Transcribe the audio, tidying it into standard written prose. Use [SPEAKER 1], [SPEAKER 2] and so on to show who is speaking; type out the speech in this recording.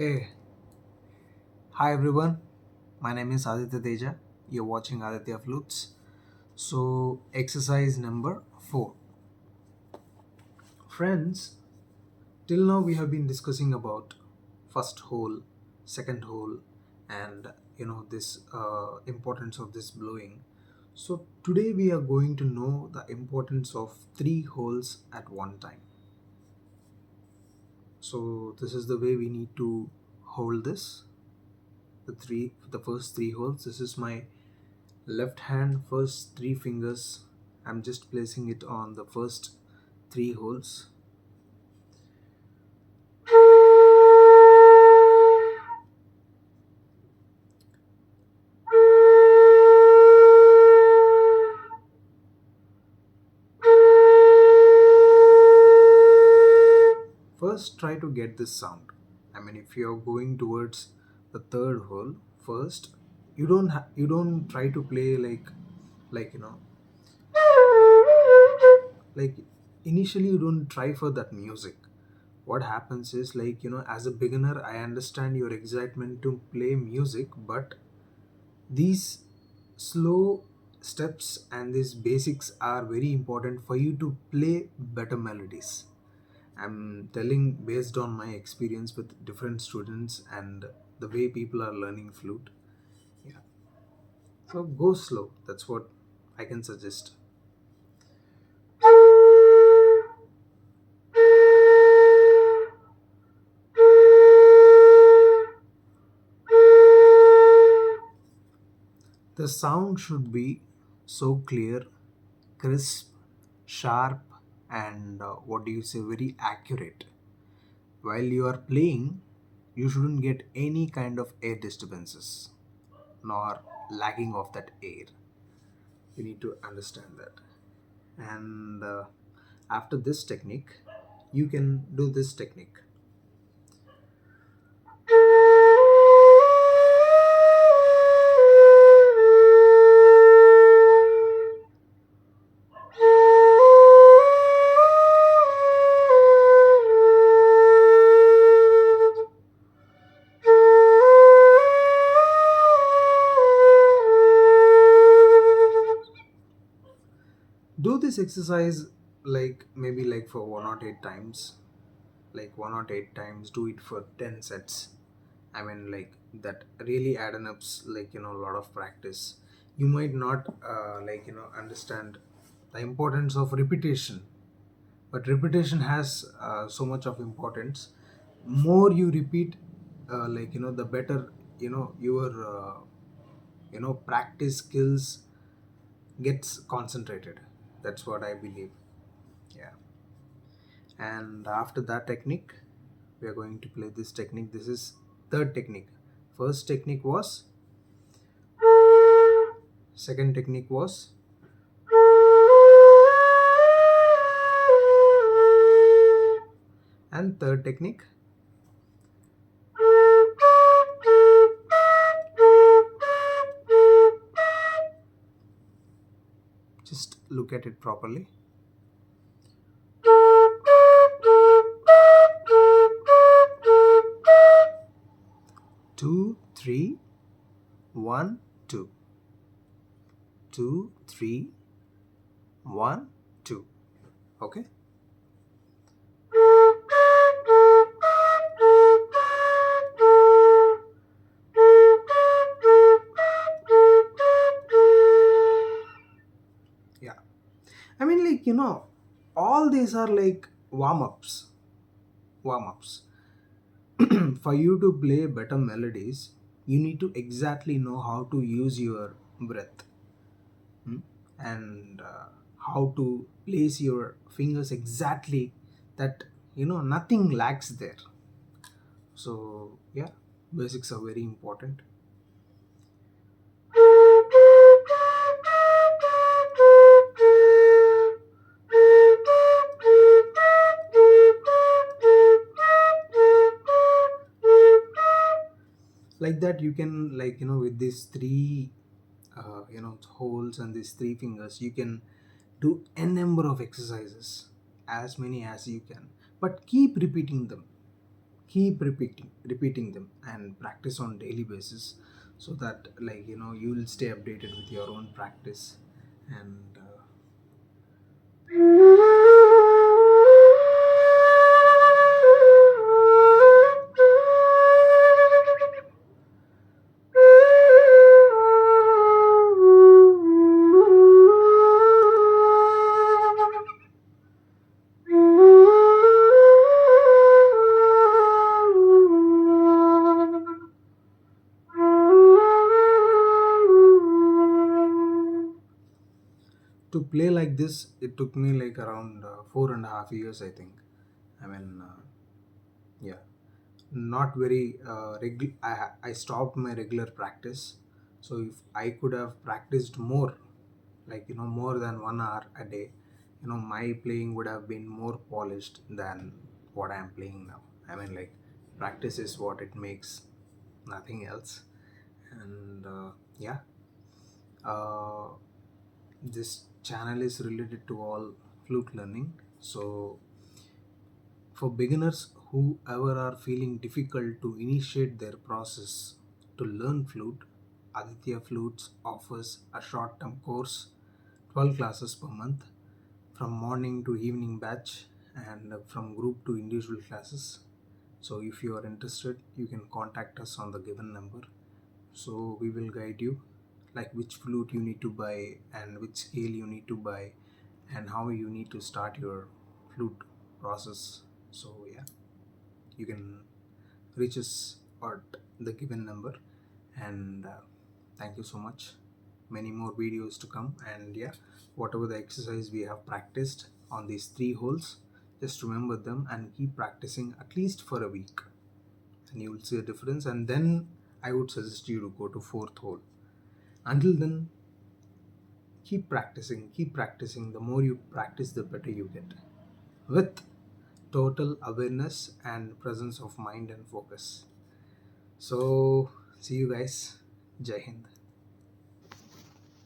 [SPEAKER 1] Hey, hi everyone. My name is Aditya Teja. You're watching Aditya Flutes. So, exercise number 4. Friends, till now we have been discussing about first hole, second hole, and this importance of this blowing. So, today we are going to know the importance of three holes at one time. So, this is the way we need to hold this. The first three holes. This is my left hand first three fingers. I'm just placing it on the first three holes. First try to get this sound. I mean, if you're going towards the third hole, first you don't try to play like like initially you don't try for that music. What happens is, as a beginner, I understand your excitement to play music, but these slow steps and these basics are very important for you to play better melodies. I'm telling based on my experience with different students and the way people are learning flute. Yeah. So go slow. That's what I can suggest. The sound should be so clear, crisp, sharp, and what do you say, very accurate. While you are playing, you shouldn't get any kind of air disturbances nor lagging of that air. You need to understand that. And after this technique, you can do this technique. Do this exercise like maybe like for 108 times, like 108 times. Do it for 10 sets. I mean, like that really adding up, a lot of practice. You might not understand the importance of repetition, but repetition has so much of importance. More you repeat, the better your practice skills gets concentrated. That's what I believe. Yeah. And after that technique, we are going to play this technique. This is third technique. First technique was, second technique was, and third technique. Just look at it properly. Two, three, one, two. Two, three, one, two. Okay. Yeah. I mean, all these are like warm ups. Warm ups. For you to play better melodies, you need to exactly know how to use your breath, and how to place your fingers exactly, that nothing lacks there. So, yeah, basics are very important. Like that, you can, with these three holes and these three fingers, you can do a number of exercises, as many as you can, but keep repeating them. keep repeating them and practice on daily basis, so that you will stay updated with your own practice. And to play like this, it took me like around 4.5 years, I think. I mean, yeah, not very I stopped my regular practice. So if I could have practiced more, more than 1 hour a day, my playing would have been more polished than what I am playing now. I mean, like, practice is what it makes, nothing else. And yeah, uh, this channel is related to all flute learning. So for beginners who ever are feeling difficult to initiate their process to learn flute, Aditya Flutes offers a short term course, 12 classes per month, from morning to evening batch, and from group to individual classes. So, if you are interested, you can contact us on the given number. So, we will guide you, like which flute you need to buy and which scale you need to buy and how you need to start your flute process. So, yeah, you can reach us at the given number. And thank you so much. Many more videos to come. And yeah, whatever the exercise we have practiced on these three holes, just remember them and keep practicing at least for a week, and you will see a difference. And then I would suggest you to go to fourth hole. Until then, keep practicing. The more you practice, the better you get, with total awareness and presence of mind and focus. So, see you guys. Jai Hind.